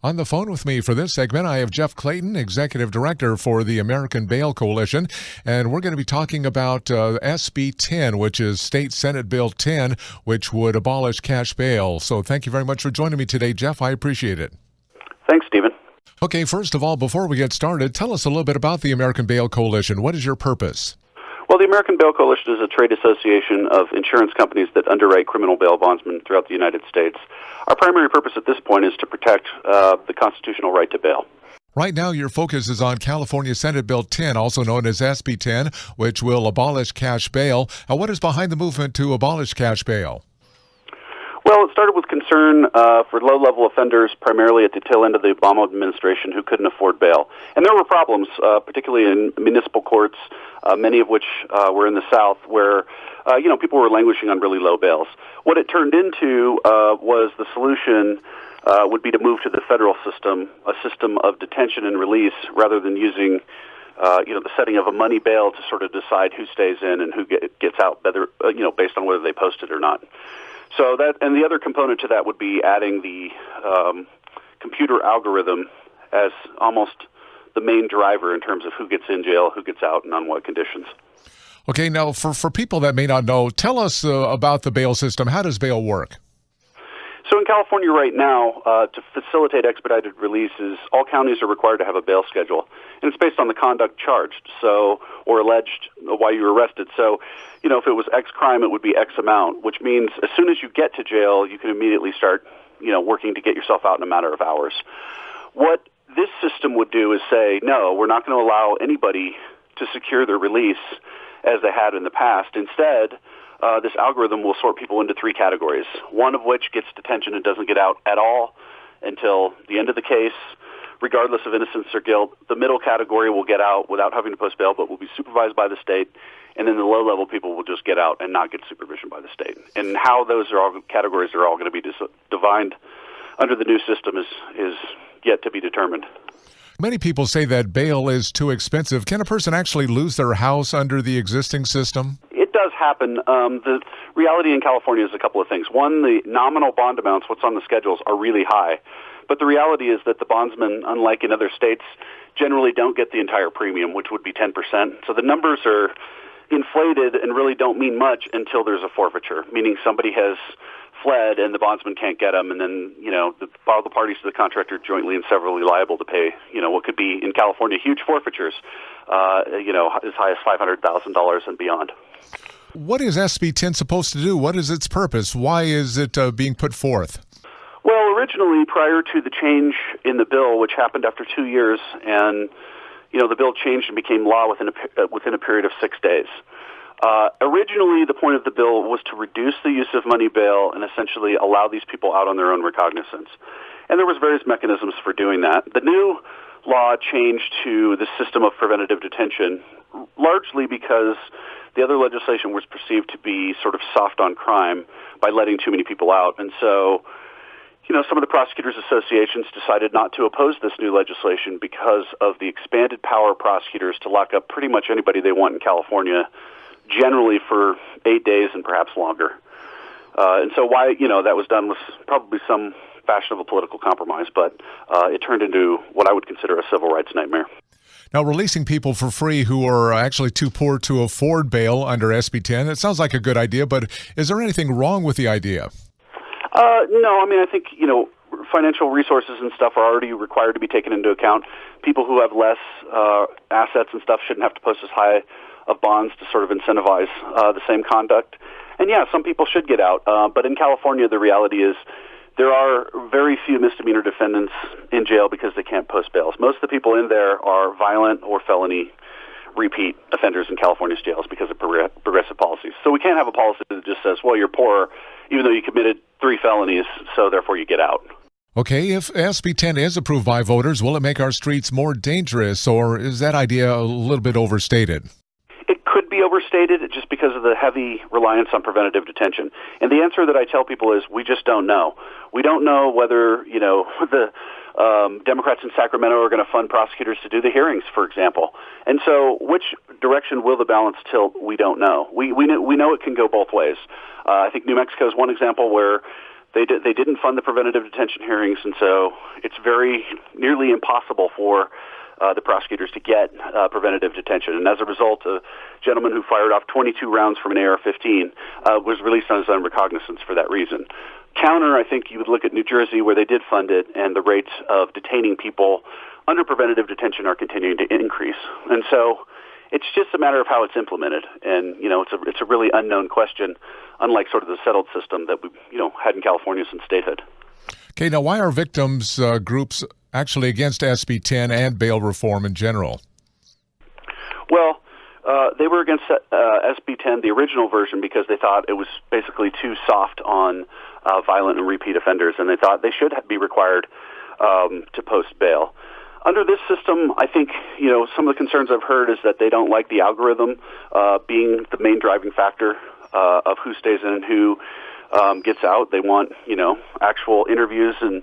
On the phone with me for this segment, I have Jeff Clayton, Executive Director for the American Bail Coalition, and we're going to be talking about SB 10, which is State Senate Bill 10, which would abolish cash bail. So thank you very much for joining me today, Jeff. I appreciate it. Thanks, Stephen. Okay, first of all, before we get started, tell us a little bit about the American Bail Coalition. What is your purpose? Well, the American Bail Coalition is a trade association of insurance companies that underwrite criminal bail bondsmen throughout the United States. Our primary purpose at this point is to protect the constitutional right to bail. Right now, your focus is on California Senate Bill 10, also known as SB 10, which will abolish cash bail. What is behind the movement to abolish cash bail? Well, it started with concern for low-level offenders, primarily at the tail end of the Obama administration, who couldn't afford bail. And there were problems, particularly in municipal courts, many of which were in the South, where people were languishing on really low bails. What it turned into was the solution would be to move to the federal system, a system of detention and release, rather than using the setting of a money bail to sort of decide who stays in and who gets out, whether based on whether they posted or not. So that, and the other component to that would be adding the computer algorithm as almost the main driver in terms of who gets in jail, who gets out, and on what conditions. Okay, now for people that may not know, tell us about the bail system. How does bail work? So in California right now, to facilitate expedited releases, all counties are required to have a bail schedule, and it's based on the conduct charged, or alleged while you were arrested. So, if it was X crime, it would be X amount, which means as soon as you get to jail, you can immediately start, working to get yourself out in a matter of hours. What this system would do is say, no, we're not going to allow anybody to secure their release as they had in the past. Instead, this algorithm will sort people into three categories, one of which gets detention and doesn't get out at all until the end of the case, regardless of innocence or guilt. The middle category will get out without having to post bail, but will be supervised by the state. And then the low-level people will just get out and not get supervision by the state. And how those categories are all going to be defined under the new system is yet to be determined. Many people say that bail is too expensive. Can a person actually lose their house under the existing system? It does happen. The reality in California is a couple of things. One, the nominal bond amounts, what's on the schedules, are really high. But the reality is that the bondsmen, unlike in other states, generally don't get the entire premium, which would be 10%. So the numbers are inflated and really don't mean much until there's a forfeiture, meaning somebody has fled and the bondsman can't get them, and then, all the parties to the contract are jointly and severally liable to pay, what could be, in California, huge forfeitures, as high as $500,000 and beyond. What is SB 10 supposed to do? What is its purpose? Why is it being put forth? Well, originally, prior to the change in the bill, which happened after 2 years, and the bill changed and became law within a period of 6 days. Originally, the point of the bill was to reduce the use of money bail and essentially allow these people out on their own recognizance. And there was various mechanisms for doing that. The new law changed to the system of preventative detention, largely because the other legislation was perceived to be sort of soft on crime by letting too many people out. And so, some of the prosecutors' associations decided not to oppose this new legislation because of the expanded power of prosecutors to lock up pretty much anybody they want in California, generally for 8 days and perhaps longer. And so why, that was done was probably some fashionable political compromise, but it turned into what I would consider a civil rights nightmare. Now, releasing people for free who are actually too poor to afford bail under SB 10, it sounds like a good idea, but is there anything wrong with the idea? No, I think, financial resources and stuff are already required to be taken into account. People who have less assets and stuff shouldn't have to post as high of bonds to sort of incentivize the same conduct. And yeah, some people should get out. But in California, the reality is there are very few misdemeanor defendants in jail because they can't post bails. Most of the people in there are violent or felony repeat offenders in California's jails because of progressive policies. So we can't have a policy that just says, well, you're poor even though you committed 3 felonies, so therefore you get out. Okay, if SB 10 is approved by voters, will it make our streets more dangerous, or is that idea a little bit overstated? It could be overstated just because of the heavy reliance on preventative detention. And the answer that I tell people is we just don't know. We don't know whether, the Democrats in Sacramento are going to fund prosecutors to do the hearings, for example. And so which direction will the balance tilt? We don't know. We know it can go both ways. I think New Mexico is one example where They didn't fund the preventative detention hearings, and so it's very nearly impossible for the prosecutors to get preventative detention. And as a result, a gentleman who fired off 22 rounds from an AR-15 was released on his own recognizance for that reason. Counter, I think you would look at New Jersey, where they did fund it, and the rates of detaining people under preventative detention are continuing to increase. And so it's just a matter of how it's implemented. And, it's a really unknown question, unlike sort of the settled system that we, had in California since statehood. Okay, now why are victims groups actually against SB 10 and bail reform in general? Well, they were against SB 10, the original version, because they thought it was basically too soft on violent and repeat offenders, and they thought they should be required to post bail. Under this system, I think, some of the concerns I've heard is that they don't like the algorithm being the main driving factor of who stays in and who gets out. They want, actual interviews and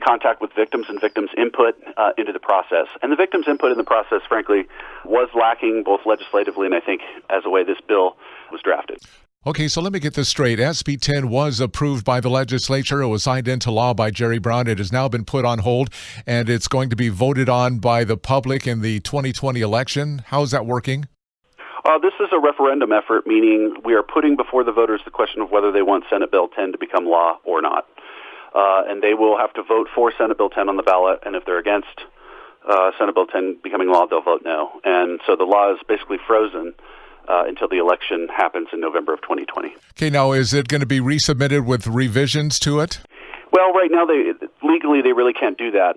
contact with victims and victims' input into the process. And the victims' input in the process, frankly, was lacking both legislatively and I think as the way this bill was drafted. Okay, so let me get this straight. SB 10 was approved by the legislature. It was signed into law by Jerry Brown. It has now been put on hold, and it's going to be voted on by the public in the 2020 election. How is that working? This is a referendum effort, meaning we are putting before the voters the question of whether they want Senate Bill 10 to become law or not. And they will have to vote for Senate Bill 10 on the ballot, and if they're against Senate Bill 10 becoming law, they'll vote no. And so the law is basically frozen until the election happens in November of 2020. Okay, now is it going to be resubmitted with revisions to it? Well, right now, legally, they really can't do that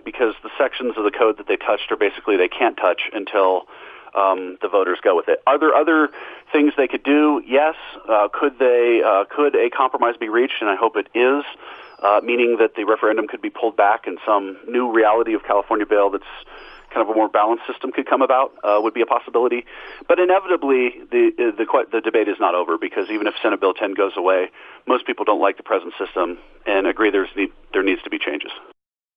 because the sections of the code that they touched are basically they can't touch until the voters go with it. Are there other things they could do? Yes. Could a compromise be reached? And I hope it is, meaning that the referendum could be pulled back and some new reality of California bail that's kind of a more balanced system could come about, would be a possibility. But inevitably, the debate is not over because even if Senate Bill 10 goes away, most people don't like the present system and agree there needs to be changes.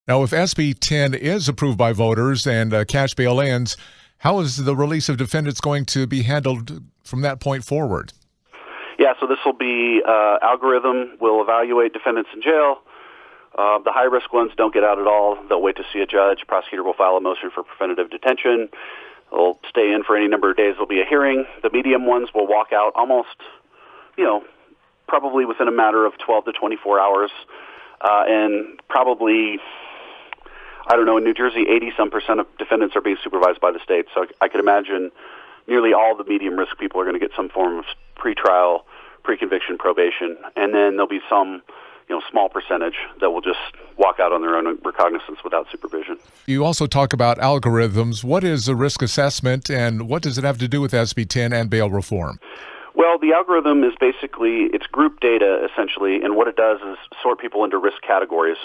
Now, if SB 10 is approved by voters and cash bail ends, how is the release of defendants going to be handled from that point forward? Yeah, so this will be algorithm will evaluate defendants in jail. The high-risk ones don't get out at all. They'll wait to see a judge. Prosecutor will file a motion for preventative detention. They'll stay in for any number of days. There'll be a hearing. The medium ones will walk out almost, probably within a matter of 12 to 24 hours. And probably, in New Jersey, 80-some% of defendants are being supervised by the state. So I could imagine nearly all the medium-risk people are going to get some form of pretrial, pre-conviction probation. And then there'll be some small percentage that will just walk out on their own recognizance without supervision. You also talk about algorithms. What is a risk assessment, and what does it have to do with SB 10 and bail reform? Well, the algorithm is basically, it's group data, essentially, and what it does is sort people into risk categories.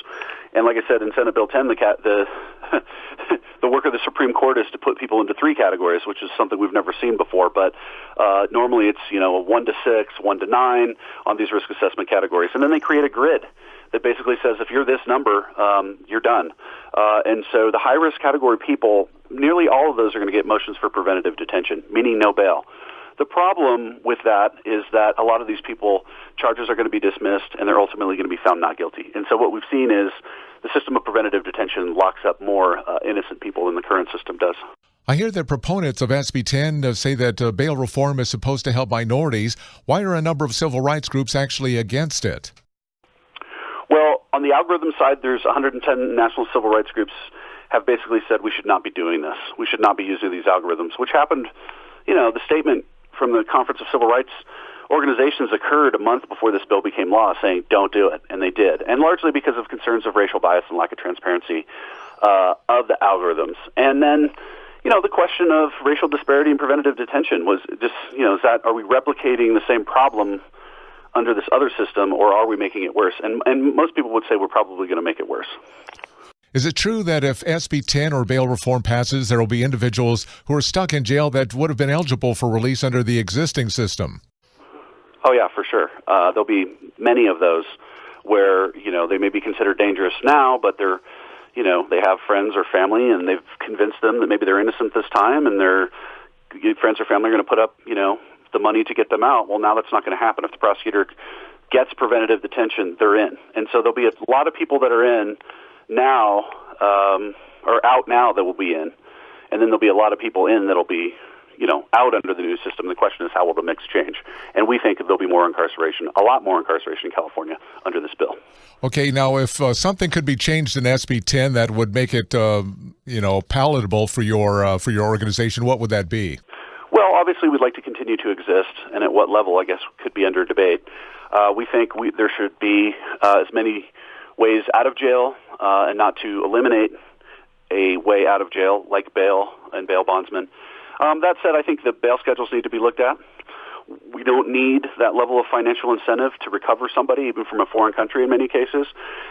And like I said, in Senate Bill 10, the work of the Supreme Court is to put people into three categories, which is something we've never seen before. But normally it's, 1 to 6, 1 to 9 on these risk assessment categories. And then they create a grid that basically says if you're this number, you're done. And so the high-risk category people, nearly all of those are going to get motions for preventative detention, meaning no bail. The problem with that is that a lot of these people, charges are going to be dismissed, and they're ultimately going to be found not guilty. And so what we've seen is the system of preventative detention locks up more innocent people than the current system does. I hear that proponents of SB 10 say that bail reform is supposed to help minorities. Why are a number of civil rights groups actually against it? Well, on the algorithm side, there's 110 national civil rights groups have basically said we should not be doing this. We should not be using these algorithms, which happened, the statement from the Conference of Civil Rights Organizations occurred a month before this bill became law, saying don't do it, and they did, and largely because of concerns of racial bias and lack of transparency of the algorithms. And then, the question of racial disparity and preventative detention was just, are we replicating the same problem under this other system, or are we making it worse? And most people would say we're probably going to make it worse. Is it true that if SB 10 or bail reform passes, there will be individuals who are stuck in jail that would have been eligible for release under the existing system? Oh, yeah, for sure. There'll be many of those where, they may be considered dangerous now, but they're, they have friends or family, and they've convinced them that maybe they're innocent this time, and their friends or family are going to put up, the money to get them out. Well, now that's not going to happen. If the prosecutor gets preventative detention, they're in. And so there'll be a lot of people that are in now, or out now, that will be in. And then there'll be a lot of people in that'll be, out under the new system. The question is, how will the mix change? And we think there'll be more incarceration, a lot more incarceration in California under this bill. Okay, now if something could be changed in SB 10 that would make it, palatable for your organization, what would that be? Well, obviously, we'd like to continue to exist, and at what level, I guess, could be under debate. We think there should be as many ways out of jail, and not to eliminate a way out of jail like bail and bail bondsmen. That said, I think the bail schedules need to be looked at. We don't need that level of financial incentive to recover somebody, even from a foreign country in many cases.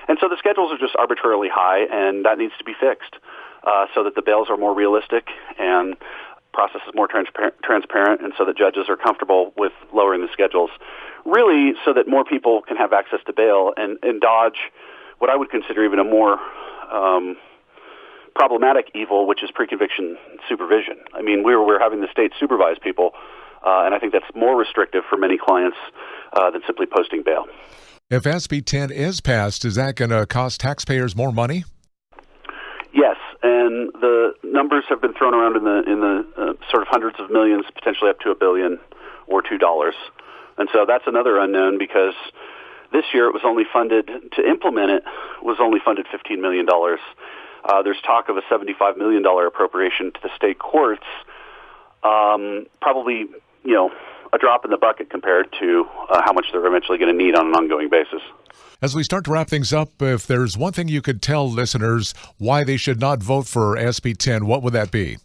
And so the schedules are just arbitrarily high, and that needs to be fixed so that the bails are more realistic and process is more transparent, and so that judges are comfortable with lowering the schedules, really so that more people can have access to bail and dodge what I would consider even a more problematic evil, which is pre-conviction supervision. I mean, we're having the state supervise people, and I think that's more restrictive for many clients than simply posting bail. If SB 10 is passed, is that going to cost taxpayers more money? Yes, and the numbers have been thrown around in the sort of hundreds of millions, potentially up to $1 billion or $2. And so that's another unknown, because this year it was only funded, to implement it, was only funded $15 million. There's talk of a $75 million appropriation to the state courts, probably, a drop in the bucket compared to how much they're eventually going to need on an ongoing basis. As we start to wrap things up, if there's one thing you could tell listeners why they should not vote for SB 10, what would that be?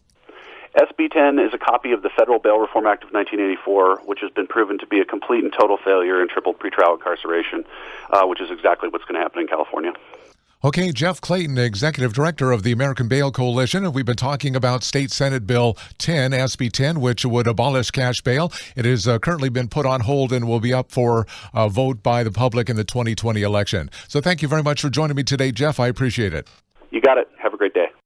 SB 10 is a copy of the Federal Bail Reform Act of 1984, which has been proven to be a complete and total failure in triple pretrial incarceration, which is exactly what's going to happen in California. Okay, Jeff Clayton, Executive Director of the American Bail Coalition, and we've been talking about State Senate Bill 10, SB 10, which would abolish cash bail. It has currently been put on hold and will be up for a vote by the public in the 2020 election. So thank you very much for joining me today, Jeff. I appreciate it. You got it. Have a great day.